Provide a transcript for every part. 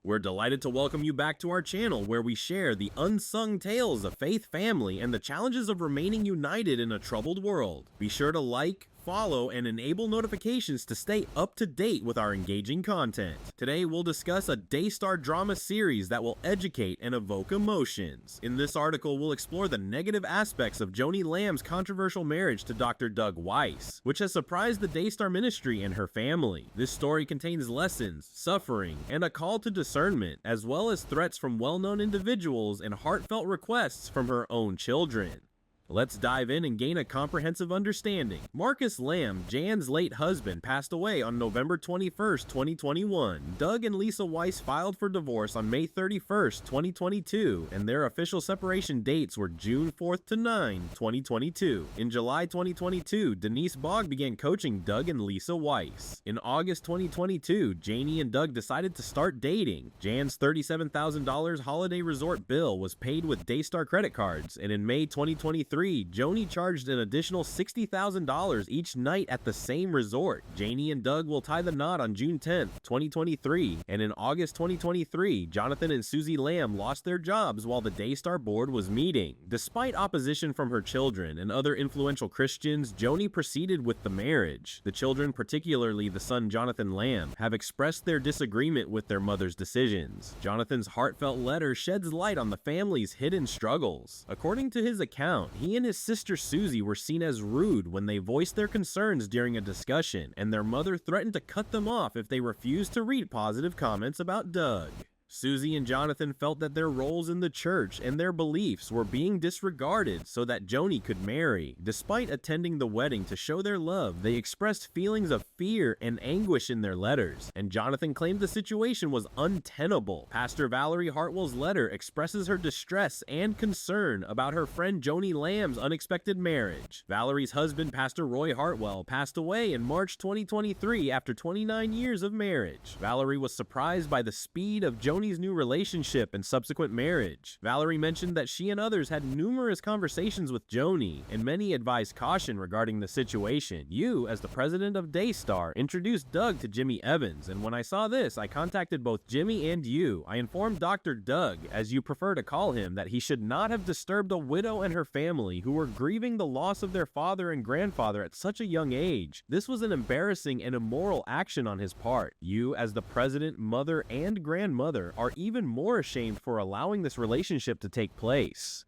We're delighted to welcome you back to our channel where we share the unsung tales of faith, family, and the challenges of remaining united in a troubled world. Be sure to like, follow, and enable notifications to stay up to date with our engaging content. Today we'll discuss a Daystar drama series that will educate and evoke emotions. In this article we'll explore the negative aspects of Joni Lamb's controversial marriage to Dr. Doug Weiss, which has surprised the Daystar Ministry and her family. This story contains lessons, suffering, and a call to discernment, as well as threats from well-known individuals and heartfelt requests from her own children. Let's dive in and gain a comprehensive understanding. Marcus Lamb, Jan's late husband, passed away on November 21, 2021. Doug and Lisa Weiss filed for divorce on May 31, 2022, and their official separation dates were June 4 to 9, 2022. In July 2022, Denise Bogg began coaching Doug and Lisa Weiss. In August 2022, Janie and Doug decided to start dating. Jan's $37,000 holiday resort bill was paid with Daystar credit cards, and in May 2023, Joni charged an additional $60,000 each night at the same resort. Janie and Doug will tie the knot on June 10, 2023, and in August 2023, Jonathan and Susie Lamb lost their jobs while the Daystar board was meeting. Despite opposition from her children and other influential Christians, Joni proceeded with the marriage. The children, particularly the son Jonathan Lamb, have expressed their disagreement with their mother's decisions. Jonathan's heartfelt letter sheds light on the family's hidden struggles. According to his account, he and his sister Susie were seen as rude when they voiced their concerns during a discussion, and their mother threatened to cut them off if they refused to read positive comments about Doug. Susie and Jonathan felt that their roles in the church and their beliefs were being disregarded so that Joni could marry. Despite attending the wedding to show their love, they expressed feelings of fear and anguish in their letters, and Jonathan claimed the situation was untenable. Pastor Valerie Hartwell's letter expresses her distress and concern about her friend Joni Lamb's unexpected marriage. Valerie's husband, Pastor Roy Hartwell, passed away in March 2023 after 29 years of marriage. Valerie was surprised by the speed of Joni's new relationship and subsequent marriage. Valerie mentioned that she and others had numerous conversations with Joni, and many advised caution regarding the situation. You, as the president of Daystar, introduced Doug to Jimmy Evans, and when I saw this, I contacted both Jimmy and you. I informed Dr. Doug, as you prefer to call him, that he should not have disturbed a widow and her family who were grieving the loss of their father and grandfather at such a young age. This was an embarrassing and immoral action on his part. You, as the president, mother, and grandmother, are even more ashamed for allowing this relationship to take place.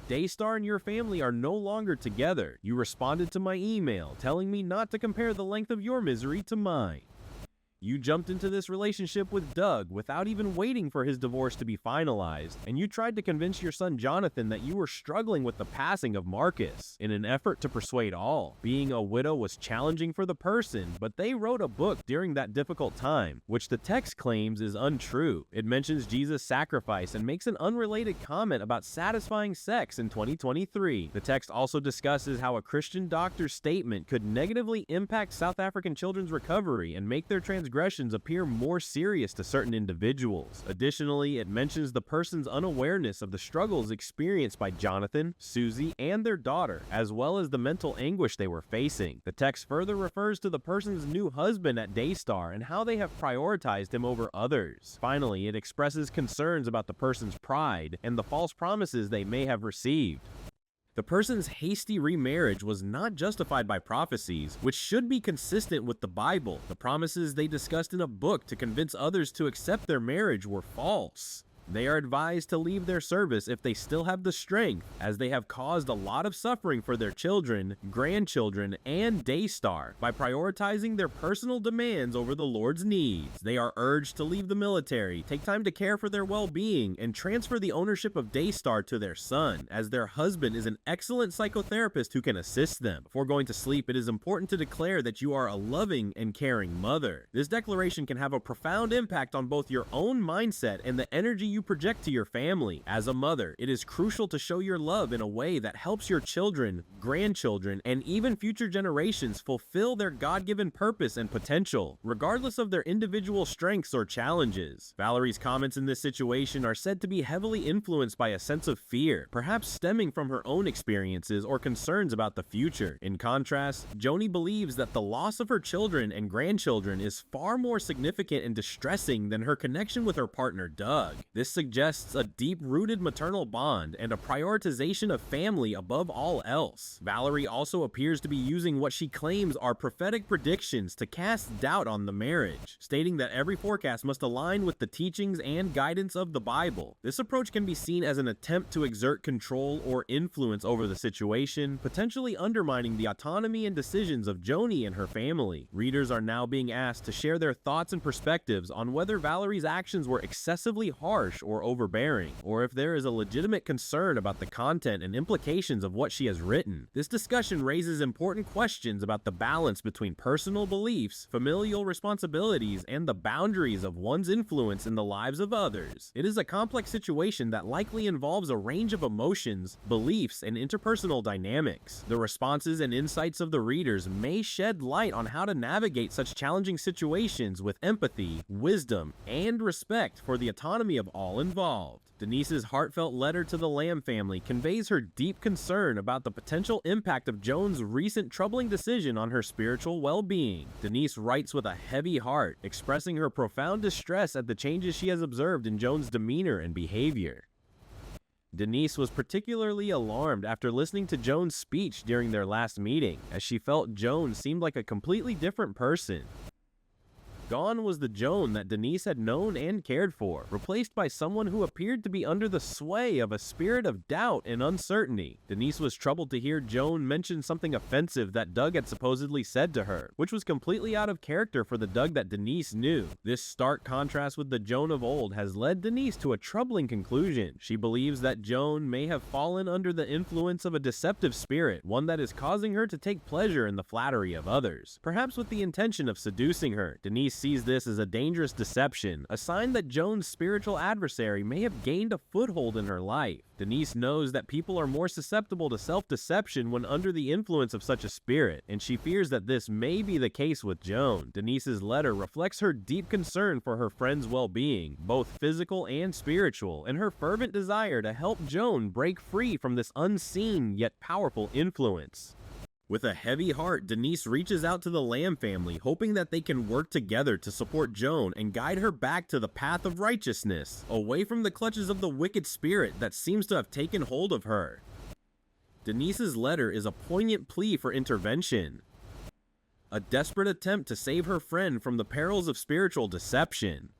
Daystar and your family are no longer together. You responded to my email telling me not to compare the length of your misery to mine. You jumped into this relationship with Doug without even waiting for his divorce to be finalized, and you tried to convince your son Jonathan that you were struggling with the passing of Marcus in an effort to persuade all. Being a widow was challenging for the person, but they wrote a book during that difficult time, which the text claims is untrue. It mentions Jesus' sacrifice and makes an unrelated comment about satisfying sex in 2023. The text also discusses how a Christian doctor's statement could negatively impact South African children's recovery and make their transgressions appear more serious to certain individuals. Additionally, it mentions the person's unawareness of the struggles experienced by Jonathan, Susie, and their daughter, as well as the mental anguish they were facing. The text further refers to the person's new husband at Daystar and how they have prioritized him over others. Finally, it expresses concerns about the person's pride and the false promises they may have received. The person's hasty remarriage was not justified by prophecies, which should be consistent with the Bible. The promises they discussed in a book to convince others to accept their marriage were false. They are advised to leave their service if they still have the strength, as they have caused a lot of suffering for their children, grandchildren, and Daystar by prioritizing their personal demands over the Lord's needs. They are urged to leave the military, take time to care for their well-being, and transfer the ownership of Daystar to their son, as their husband is an excellent psychotherapist who can assist them. Before going to sleep, it is important to declare that you are a loving and caring mother. This declaration can have a profound impact on both your own mindset and the energy you you project to your family. As a mother, it is crucial to show your love in a way that helps your children, grandchildren, and even future generations fulfill their God-given purpose and potential, regardless of their individual strengths or challenges. Valerie's comments in this situation are said to be heavily influenced by a sense of fear, perhaps stemming from her own experiences or concerns about the future. In contrast, Joni believes that the loss of her children and grandchildren is far more significant and distressing than her connection with her partner Doug. This suggests a deep-rooted maternal bond and a prioritization of family above all else. Valerie also appears to be using what she claims are prophetic predictions to cast doubt on the marriage, stating that every forecast must align with the teachings and guidance of the Bible. This approach can be seen as an attempt to exert control or influence over the situation, potentially undermining the autonomy and decisions of Joni and her family. Readers are now being asked to share their thoughts and perspectives on whether Valerie's actions were excessively harsh or overbearing, or if there is a legitimate concern about the content and implications of what she has written. This discussion raises important questions about the balance between personal beliefs, familial responsibilities, and the boundaries of one's influence in the lives of others. It is a complex situation that likely involves a range of emotions, beliefs, and interpersonal dynamics. The responses and insights of the readers may shed light on how to navigate such challenging situations with empathy, wisdom, and respect for the autonomy of all involved. Denise's heartfelt letter to the Lamb family conveys her deep concern about the potential impact of Joan's recent troubling decision on her spiritual well-being. Denise writes with a heavy heart, expressing her profound distress at the changes she has observed in Joan's demeanor and behavior. Denise was particularly alarmed after listening to Joan's speech during their last meeting, as she felt Joan seemed like a completely different person. Gone was the Joan that Denise had known and cared for, replaced by someone who appeared to be under the sway of a spirit of doubt and uncertainty. Denise was troubled to hear Joan mention something offensive that Doug had supposedly said to her, which was completely out of character for the Doug that Denise knew. This stark contrast with the Joan of old has led Denise to a troubling conclusion. She believes that Joan may have fallen under the influence of a deceptive spirit, one that is causing her to take pleasure in the flattery of others, perhaps with the intention of seducing her. Denise sees this as a dangerous deception, a sign that Joan's spiritual adversary may have gained a foothold in her life. Denise knows that people are more susceptible to self-deception when under the influence of such a spirit, and she fears that this may be the case with Joan. Denise's letter reflects her deep concern for her friend's well-being, both physical and spiritual, and her fervent desire to help Joan break free from this unseen yet powerful influence. With a heavy heart, Denise reaches out to the Lamb family, hoping that they can work together to support Joan and guide her back to the path of righteousness, away from the clutches of the wicked spirit that seems to have taken hold of her. Denise's letter is a poignant plea for intervention, a desperate attempt to save her friend from the perils of spiritual deception.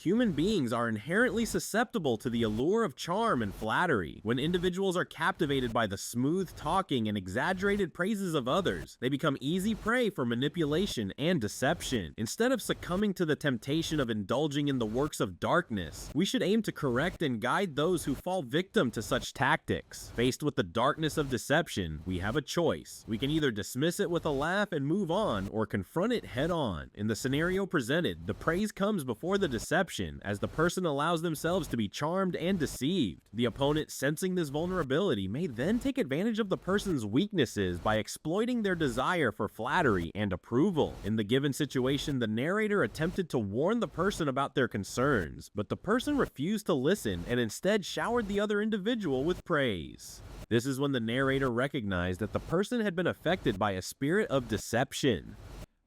Human beings are inherently susceptible to the allure of charm and flattery. When individuals are captivated by the smooth talking and exaggerated praises of others, they become easy prey for manipulation and deception. Instead of succumbing to the temptation of indulging in the works of darkness, we should aim to correct and guide those who fall victim to such tactics. Faced with the darkness of deception, we have a choice. We can either dismiss it with a laugh and move on, or confront it head on. In the scenario presented, the praise comes before the deception, as the person allows themselves to be charmed and deceived. The opponent, sensing this vulnerability, may then take advantage of the person's weaknesses by exploiting their desire for flattery and approval. In the given situation, the narrator attempted to warn the person about their concerns, but the person refused to listen and instead showered the other individual with praise. This is when the narrator recognized that the person had been affected by a spirit of deception.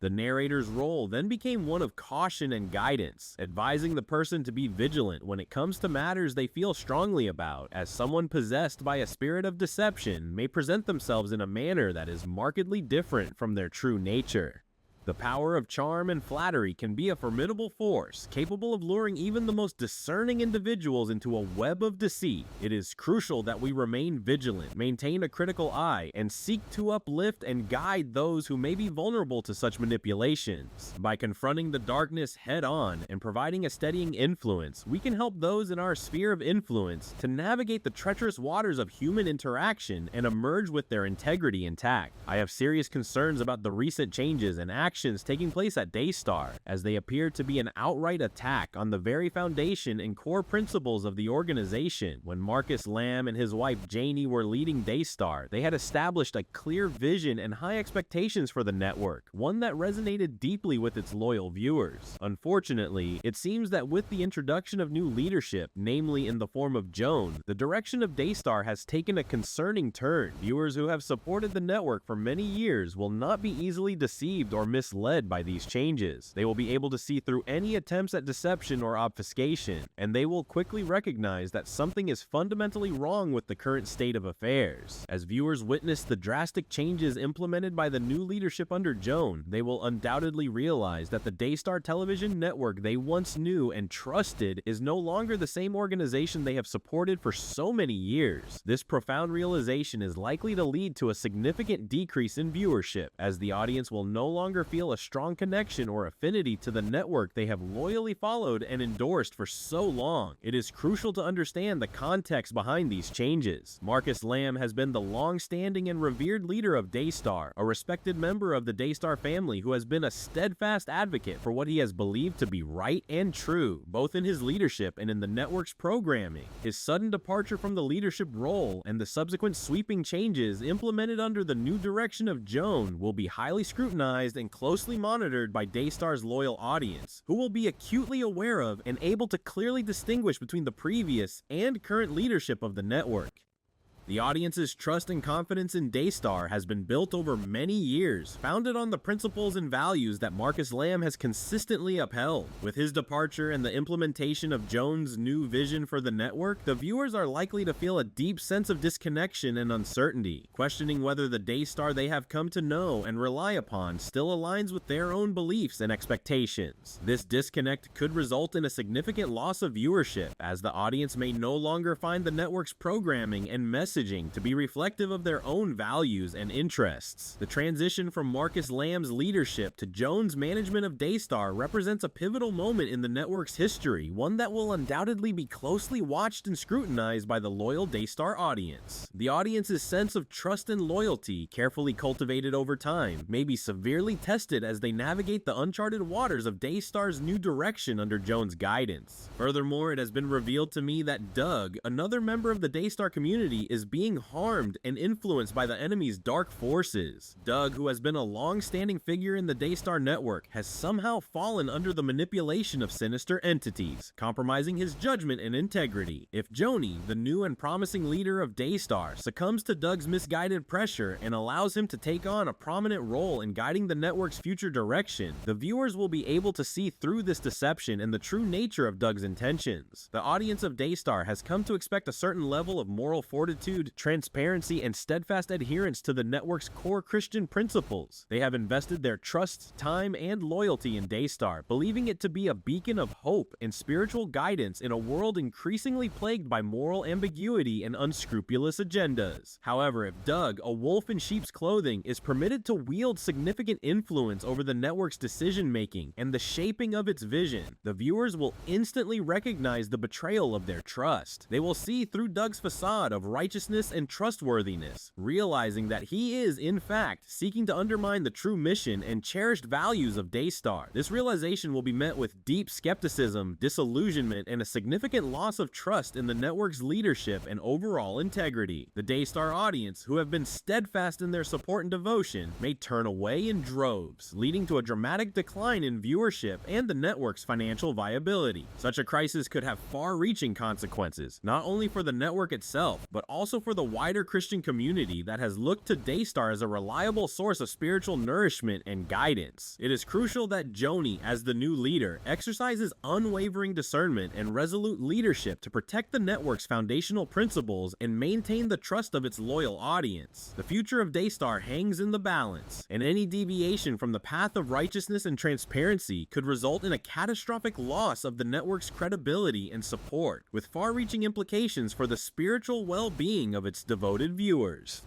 The narrator's role then became one of caution and guidance, advising the person to be vigilant when it comes to matters they feel strongly about, as someone possessed by a spirit of deception may present themselves in a manner that is markedly different from their true nature. The power of charm and flattery can be a formidable force, capable of luring even the most discerning individuals into a web of deceit. It is crucial that we remain vigilant, maintain a critical eye, and seek to uplift and guide those who may be vulnerable to such manipulations. By confronting the darkness head-on and providing a steadying influence, we can help those in our sphere of influence to navigate the treacherous waters of human interaction and emerge with their integrity intact. I have serious concerns about the recent changes and actions actions taking place at Daystar, as they appear to be an outright attack on the very foundation and core principles of the organization. When Marcus Lamb and his wife Joni were leading Daystar, they had established a clear vision and high expectations for the network, one that resonated deeply with its loyal viewers. Unfortunately, it seems that with the introduction of new leadership, namely in the form of Joan, the direction of Daystar has taken a concerning turn. Viewers who have supported the network for many years will not be easily deceived or misled by these changes. They will be able to see through any attempts at deception or obfuscation, and they will quickly recognize that something is fundamentally wrong with the current state of affairs. As viewers witness the drastic changes implemented by the new leadership under Joan, they will undoubtedly realize that the Daystar television network they once knew and trusted is no longer the same organization they have supported for so many years. This profound realization is likely to lead to a significant decrease in viewership, as the audience will no longer feel a strong connection or affinity to the network they have loyally followed and endorsed for so long. It is crucial to understand the context behind these changes. Marcus Lamb has been the long-standing and revered leader of Daystar, a respected member of the Daystar family who has been a steadfast advocate for what he has believed to be right and true, both in his leadership and in the network's programming. His sudden departure from the leadership role and the subsequent sweeping changes implemented under the new direction of Joan will be highly scrutinized and closely monitored by Daystar's loyal audience, who will be acutely aware of and able to clearly distinguish between the previous and current leadership of the network. The audience's trust and confidence in Daystar has been built over many years, founded on the principles and values that Marcus Lamb has consistently upheld. With his departure and the implementation of Joan's new vision for the network, the viewers are likely to feel a deep sense of disconnection and uncertainty, questioning whether the Daystar they have come to know and rely upon still aligns with their own beliefs and expectations. This disconnect could result in a significant loss of viewership, as the audience may no longer find the network's programming and messaging to be reflective of their own values and interests. The transition from Marcus Lamb's leadership to Joan's management of Daystar represents a pivotal moment in the network's history, one that will undoubtedly be closely watched and scrutinized by the loyal Daystar audience. The audience's sense of trust and loyalty, carefully cultivated over time, may be severely tested as they navigate the uncharted waters of Daystar's new direction under Joan's guidance. Furthermore, it has been revealed to me that Doug, another member of the Daystar community, is being harmed and influenced by the enemy's dark forces. Doug, who has been a long-standing figure in the Daystar network, has somehow fallen under the manipulation of sinister entities, compromising his judgment and integrity. If Joni, the new and promising leader of Daystar, succumbs to Doug's misguided pressure and allows him to take on a prominent role in guiding the network's future direction, the viewers will be able to see through this deception and the true nature of Doug's intentions. The audience of Daystar has come to expect a certain level of moral fortitude, transparency, and steadfast adherence to the network's core Christian principles. They have invested their trust, time, and loyalty in Daystar, believing it to be a beacon of hope and spiritual guidance in a world increasingly plagued by moral ambiguity and unscrupulous agendas. However, if Doug, a wolf in sheep's clothing, is permitted to wield significant influence over the network's decision-making and the shaping of its vision, the viewers will instantly recognize the betrayal of their trust. They will see through Doug's facade of righteousness and trustworthiness, realizing that he is, in fact, seeking to undermine the true mission and cherished values of Daystar. This realization will be met with deep skepticism, disillusionment, and a significant loss of trust in the network's leadership and overall integrity. The Daystar audience, who have been steadfast in their support and devotion, may turn away in droves, leading to a dramatic decline in viewership and the network's financial viability. Such a crisis could have far-reaching consequences, not only for the network itself, but also for the wider Christian community that has looked to Daystar as a reliable source of spiritual nourishment and guidance. It is crucial that Joni, as the new leader, exercises unwavering discernment and resolute leadership to protect the network's foundational principles and maintain the trust of its loyal audience. The future of Daystar hangs in the balance, and any deviation from the path of righteousness and transparency could result in a catastrophic loss of the network's credibility and support, with far-reaching implications for the spiritual well-being of its devoted viewers.